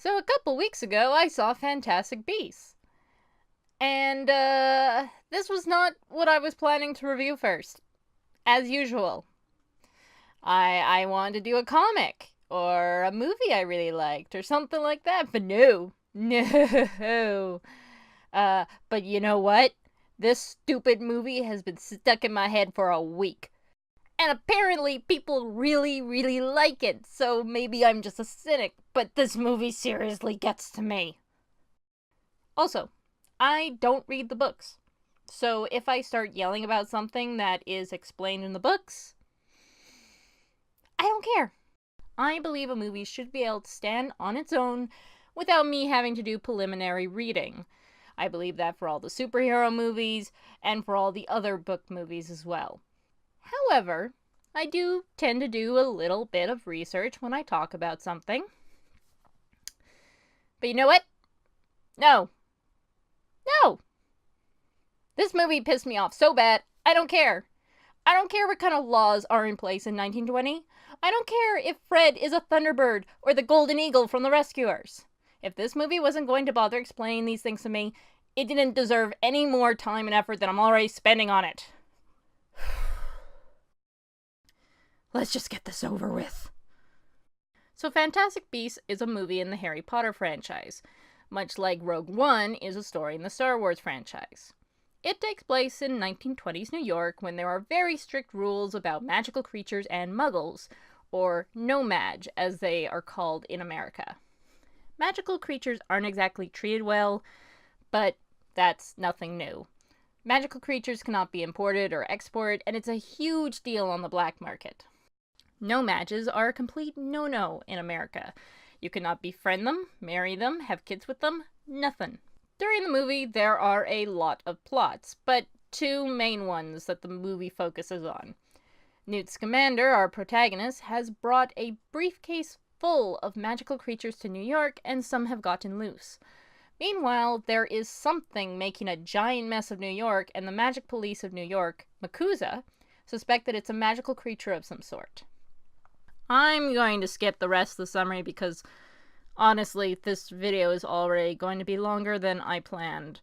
So a couple weeks ago, I saw Fantastic Beasts. And, this was not what I was planning to review first. As usual. I wanted to do a comic, or a movie I really liked, or something like that, but no. No. But you know what? This stupid movie has been stuck in my head for a week. And apparently people really, really like it, so maybe I'm just a cynic, but this movie seriously gets to me. Also, I don't read the books. So if I start yelling about something that is explained in the books, I don't care. I believe a movie should be able to stand on its own without me having to do preliminary reading. I believe that for all the superhero movies and for all the other book movies as well. However, I do tend to do a little bit of research when I talk about something. But you know what? No. No! This movie pissed me off so bad, I don't care. I don't care what kind of laws are in place in 1920. I don't care if Fred is a Thunderbird or the Golden Eagle from The Rescuers. If this movie wasn't going to bother explaining these things to me, it didn't deserve any more time and effort than I'm already spending on it. Let's just get this over with. So Fantastic Beasts is a movie in the Harry Potter franchise, much like Rogue One is a story in the Star Wars franchise. It takes place in 1920s New York when there are very strict rules about magical creatures and muggles, or no-mage as they are called in America. Magical creatures aren't exactly treated well, but that's nothing new. Magical creatures cannot be imported or exported, and it's a huge deal on the black market. No-mages are a complete no-no in America. You cannot befriend them, marry them, have kids with them, nothing. During the movie, there are a lot of plots, but two main ones that the movie focuses on. Newt Scamander, our protagonist, has brought a briefcase full of magical creatures to New York, and some have gotten loose. Meanwhile, there is something making a giant mess of New York, and the magic police of New York, MACUSA, suspect that it's a magical creature of some sort. I'm going to skip the rest of the summary because, honestly, this video is already going to be longer than I planned.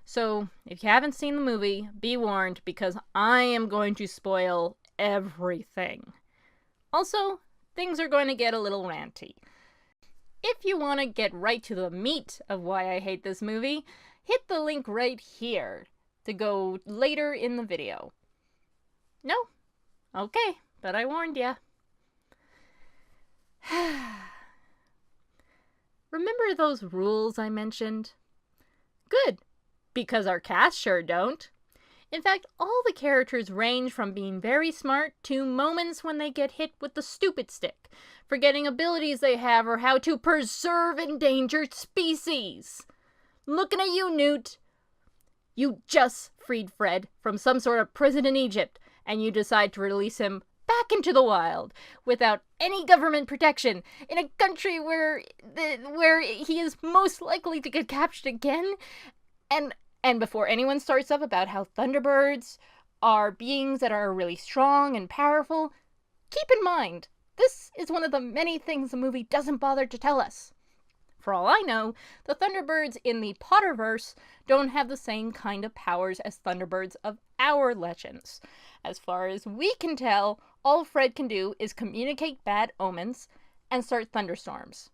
So, if you haven't seen the movie, be warned because I am going to spoil everything. Also, things are going to get a little ranty. If you want to get right to the meat of why I hate this movie, hit the link right here to go later in the video. No? Okay, but I warned ya. Remember those rules I mentioned? Good, because our cast sure don't. In fact, all the characters range from being very smart to moments when they get hit with the stupid stick, forgetting abilities they have or how to preserve endangered species. Looking at you, Newt. You just freed Fred from some sort of prison in Egypt, and you decide to release him back into the wild without any government protection in a country where he is most likely to get captured again. And before anyone starts up about how Thunderbirds are beings that are really strong and powerful, keep in mind, this is one of the many things the movie doesn't bother to tell us. For all I know, the Thunderbirds in the Potterverse don't have the same kind of powers as Thunderbirds of our legends. As far as we can tell, all Fred can do is communicate bad omens and start thunderstorms.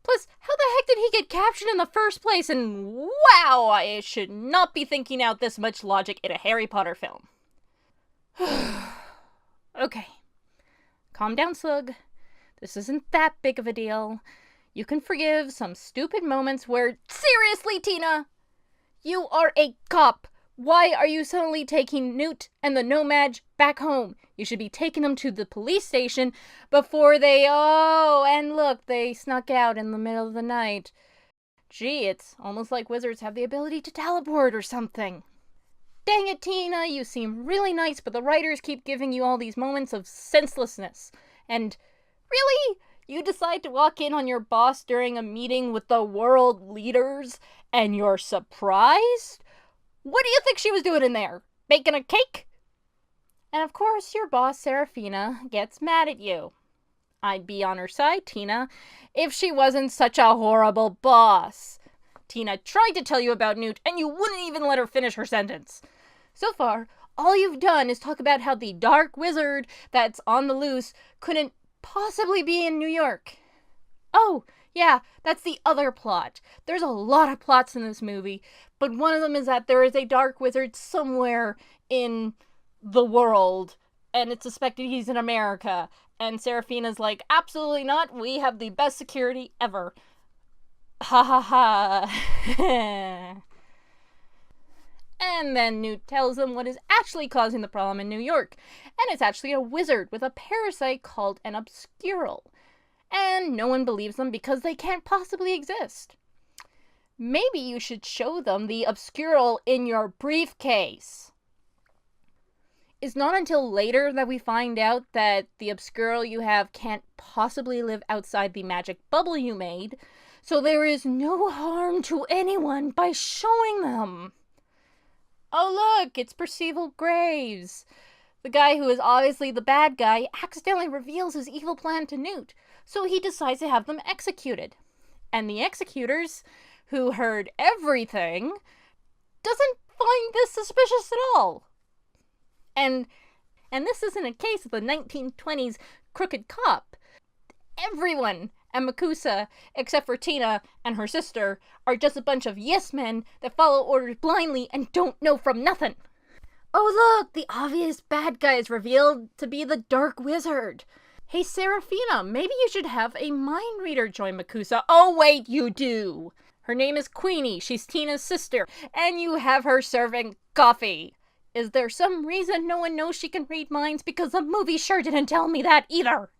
Plus, how the heck did he get captured in the first place? And wow, I should not be thinking out this much logic in a Harry Potter film. Okay. Calm down, Slug. This isn't that big of a deal. You can forgive some stupid moments where... Seriously, Tina! You are a cop! Why are you suddenly taking Newt and the No-Mage back home? You should be taking them to the police station before they... Oh, and look, they snuck out in the middle of the night. Gee, it's almost like wizards have the ability to teleport or something. Dang it, Tina, you seem really nice, but the writers keep giving you all these moments of senselessness. And really? You decide to walk in on your boss during a meeting with the world leaders, and you're surprised? What do you think she was doing in there? Baking a cake? And of course your boss, Serafina, gets mad at you. I'd be on her side, Tina, if she wasn't such a horrible boss. Tina tried to tell you about Newt, and you wouldn't even let her finish her sentence. So far, all you've done is talk about how the dark wizard that's on the loose couldn't possibly be in New York. Oh, yeah, that's the other plot. There's a lot of plots in this movie, but one of them is that there is a dark wizard somewhere in the world, and it's suspected he's in America. And Seraphina's like, absolutely not, we have the best security ever. Ha ha ha. And then Newt tells them what is actually causing the problem in New York, and it's actually a wizard with a parasite called an obscural. And no one believes them because they can't possibly exist. Maybe you should show them the obscural in your briefcase. It's not until later that we find out that the obscural you have can't possibly live outside the magic bubble you made, so there is no harm to anyone by showing them. Oh look, it's Percival Graves. The guy who is obviously the bad guy accidentally reveals his evil plan to Newt, so he decides to have them executed. And the executors, who heard everything, doesn't find this suspicious at all. And this isn't a case of the 1920s crooked cop. Everyone and Makusa, except for Tina and her sister, are just a bunch of yes men that follow orders blindly and don't know from nothing. Oh look, the obvious bad guy is revealed to be the Dark Wizard. Hey Seraphina, maybe you should have a mind reader join Makusa. Oh wait, you do! Her name is Queenie, she's Tina's sister, and you have her serving coffee. Is there some reason no one knows she can read minds? Because the movie sure didn't tell me that either.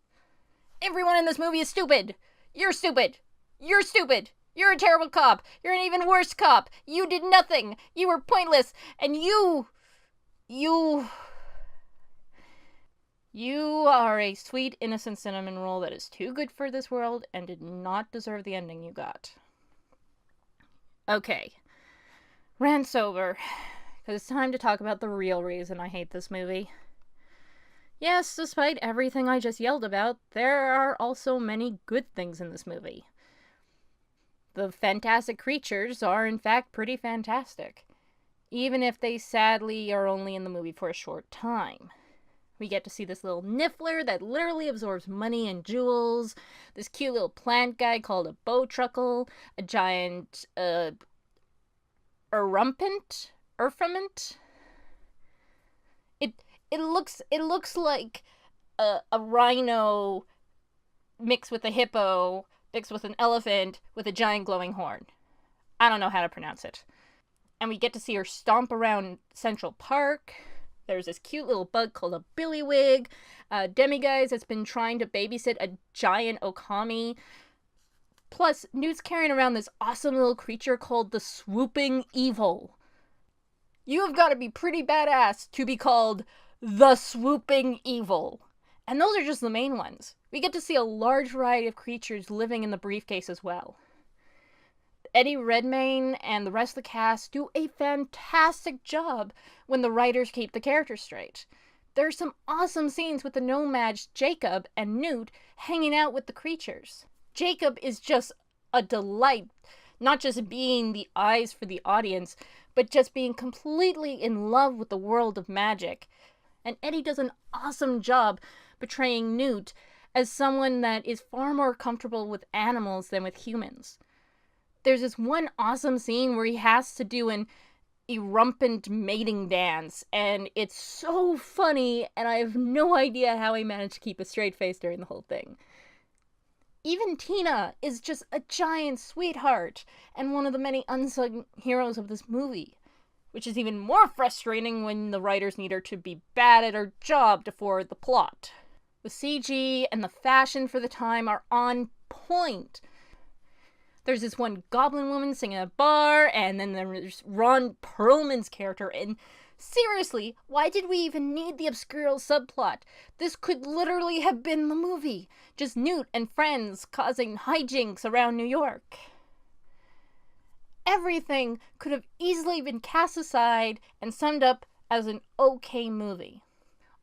Everyone in this movie is stupid. You're stupid. You're stupid. You're a terrible cop. You're an even worse cop. You did nothing. You were pointless. And you are a sweet, innocent cinnamon roll that is too good for this world and did not deserve the ending you got. Okay. Rant's over. Because it's time to talk about the real reason I hate this movie. Yes, despite everything I just yelled about, there are also many good things in this movie. The fantastic creatures are in fact pretty fantastic, even if they sadly are only in the movie for a short time. We get to see this little niffler that literally absorbs money and jewels, this cute little plant guy called a bowtruckle, a giant, erframent? It looks like a rhino mixed with a hippo, mixed with an elephant, with a giant glowing horn. I don't know how to pronounce it. And we get to see her stomp around Central Park. There's this cute little bug called a billywig. Demiguise that's been trying to babysit a giant okami. Plus, Newt's carrying around this awesome little creature called the Swooping Evil. You have got to be pretty badass to be called the Swooping Evil. And those are just the main ones. We get to see a large variety of creatures living in the briefcase as well. Eddie Redmayne and the rest of the cast do a fantastic job when the writers keep the characters straight. There's some awesome scenes with the nomads Jacob and Newt hanging out with the creatures. Jacob is just a delight, not just being the eyes for the audience, but just being completely in love with the world of magic. And Eddie does an awesome job portraying Newt as someone that is far more comfortable with animals than with humans. There's this one awesome scene where he has to do an erumpant mating dance, and it's so funny, and I have no idea how he managed to keep a straight face during the whole thing. Even Tina is just a giant sweetheart, and one of the many unsung heroes of this movie, which is even more frustrating when the writers need her to be bad at her job to forward the plot. The CG and the fashion for the time are on point. There's this one goblin woman singing at a bar, and then there's Ron Perlman's character, and seriously, why did we even need the obscure subplot? This could literally have been the movie. Just Newt and friends causing hijinks around New York. Everything could have easily been cast aside and summed up as an okay movie.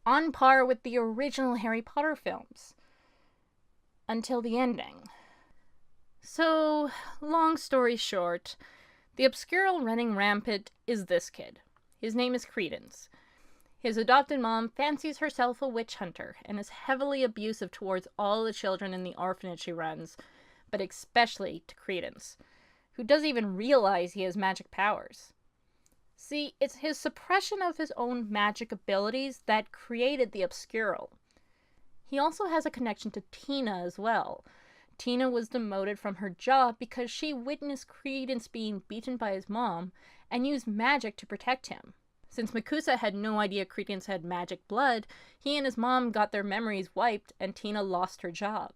On par with the original Harry Potter films. until the ending. So, long story short, the obscural running rampant is this kid. His name is Credence. His adopted mom fancies herself a witch hunter and is heavily abusive towards all the children in the orphanage she runs, but especially to Credence, who doesn't even realize he has magic powers. See, it's his suppression of his own magic abilities that created the obscural. He also has a connection to Tina as well. Tina was demoted from her job because she witnessed Credence being beaten by his mom and used magic to protect him. Since Makusa had no idea Credence had magic blood, he and his mom got their memories wiped and Tina lost her job.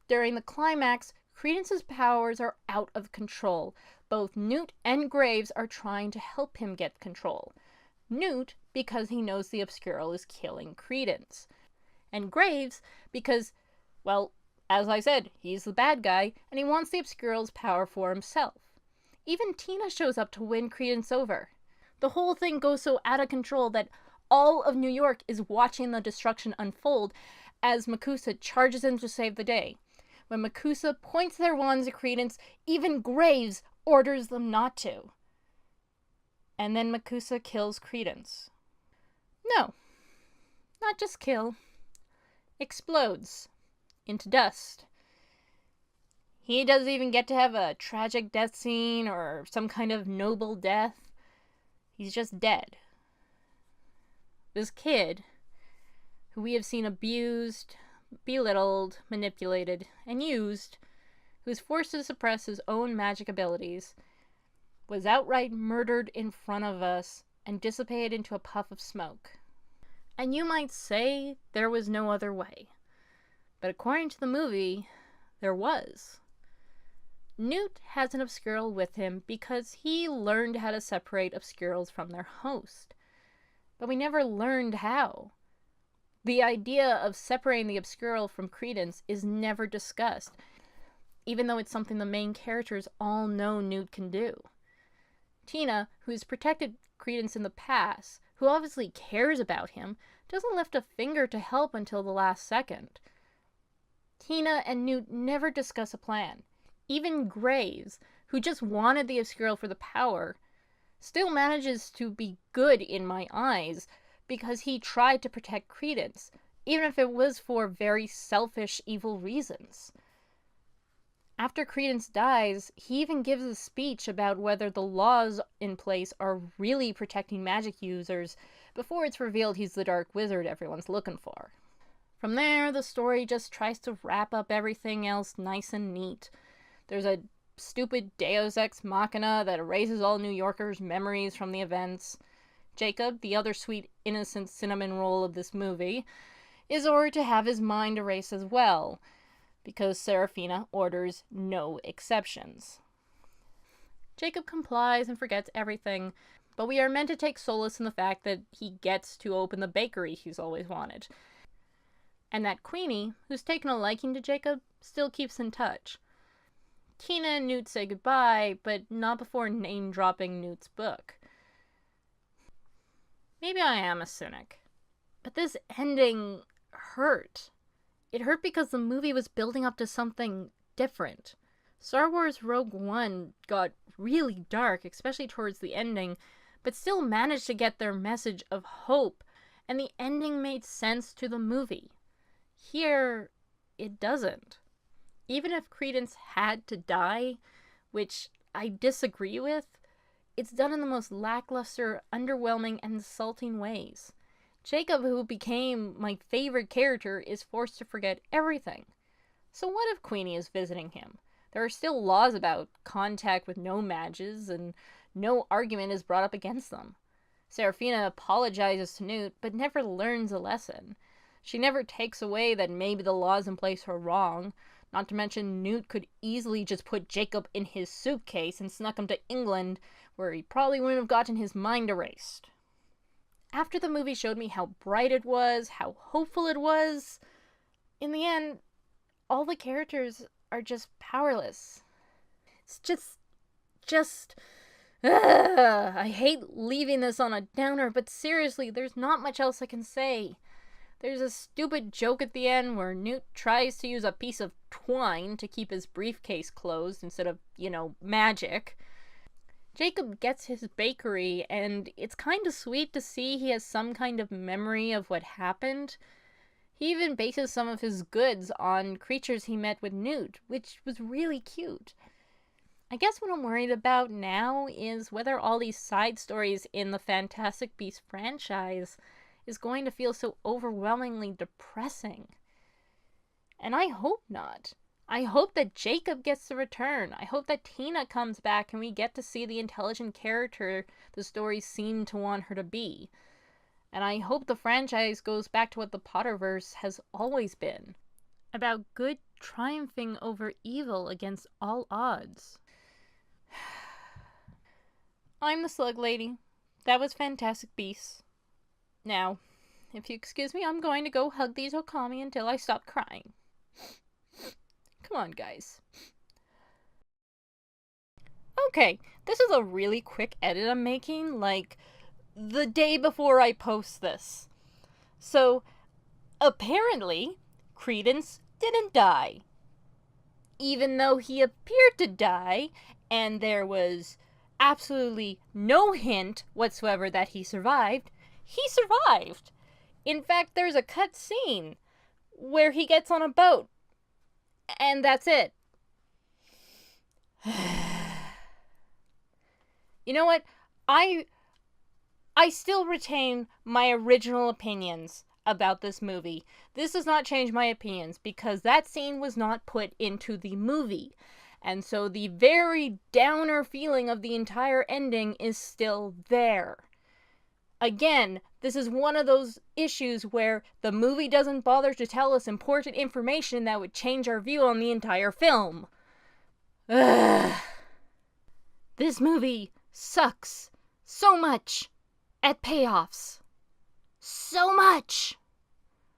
During the climax, Credence's powers are out of control. Both Newt and Graves are trying to help him get control. Newt because he knows the obscural is killing Credence. And Graves because, well, as I said, he's the bad guy and he wants the obscural's power for himself. Even Tina shows up to win Credence over. The whole thing goes so out of control that all of New York is watching the destruction unfold as Makusa charges in to save the day. When Makusa points their wands at Credence, even Graves orders them not to. And then Makusa kills Credence. No, not just kill. Explodes into dust. He doesn't even get to have a tragic death scene or some kind of noble death. He's just dead. This kid, who we have seen abused, belittled, manipulated, and used, who was forced to suppress his own magic abilities, was outright murdered in front of us and dissipated into a puff of smoke. And you might say there was no other way. But according to the movie, there was. Newt has an obscural with him because he learned how to separate obscurals from their host. But we never learned how. The idea of separating the obscural from Credence is never discussed, even though it's something the main characters all know Newt can do. Tina, who's protected Credence in the past, who obviously cares about him, doesn't lift a finger to help until the last second. Tina and Newt never discuss a plan. Even Graves, who just wanted the obscural for the power, still manages to be good in my eyes because he tried to protect Credence, even if it was for very selfish, evil reasons. After Credence dies, he even gives a speech about whether the laws in place are really protecting magic users before it's revealed he's the dark wizard everyone's looking for. From there, the story just tries to wrap up everything else nice and neat. There's a stupid Deus Ex Machina that erases all New Yorkers' memories from the events. Jacob, the other sweet, innocent cinnamon roll of this movie, is ordered to have his mind erased as well, because Serafina orders no exceptions. Jacob complies and forgets everything, but we are meant to take solace in the fact that he gets to open the bakery he's always wanted. And that Queenie, who's taken a liking to Jacob, still keeps in touch. Tina and Newt say goodbye, but not before name-dropping Newt's book. Maybe I am a cynic, but this ending hurt. It hurt because the movie was building up to something different. Star Wars Rogue One got really dark, especially towards the ending, but still managed to get their message of hope, and the ending made sense to the movie. Here, it doesn't. Even if Credence had to die, which I disagree with, it's done in the most lackluster, underwhelming, and insulting ways. Jacob, who became my favorite character, is forced to forget everything. So what if Queenie is visiting him? There are still laws about contact with no mages, and no argument is brought up against them. Serafina apologizes to Newt, but never learns a lesson. She never takes away that maybe the laws in place are wrong. Not to mention, Newt could easily just put Jacob in his suitcase and snuck him to England, where he probably wouldn't have gotten his mind erased. After the movie showed me how bright it was, how hopeful it was, in the end, all the characters are just powerless. It's just... I hate leaving this on a downer, but seriously, there's not much else I can say. There's a stupid joke at the end where Newt tries to use a piece of twine to keep his briefcase closed instead of, magic. Jacob gets his bakery, and it's kind of sweet to see he has some kind of memory of what happened. He even bases some of his goods on creatures he met with Newt, which was really cute. I guess what I'm worried about now is whether all these side stories in the Fantastic Beasts franchise is going to feel so overwhelmingly depressing. And I hope not. I hope that Jacob gets to return. I hope that Tina comes back and we get to see the intelligent character the stories seem to want her to be. And I hope the franchise goes back to what the Potterverse has always been, about good triumphing over evil against all odds. I'm the Sluglady. That was Fantastic Beasts. Now, if you excuse me, I'm going to go hug these Okami until I stop crying. Come on, guys. Okay, this is a really quick edit I'm making, like, the day before I post this. So, apparently, Credence didn't die. Even though he appeared to die, and there was absolutely no hint whatsoever that he survived, he survived. In fact, there's a cut scene where he gets on a boat, and that's it. You know what? I still retain my original opinions about this movie. This does not change my opinions because that scene was not put into the movie. And so the very downer feeling of the entire ending is still there. Again, this is one of those issues where the movie doesn't bother to tell us important information that would change our view on the entire film. Ugh. This movie sucks so much at payoffs. So much!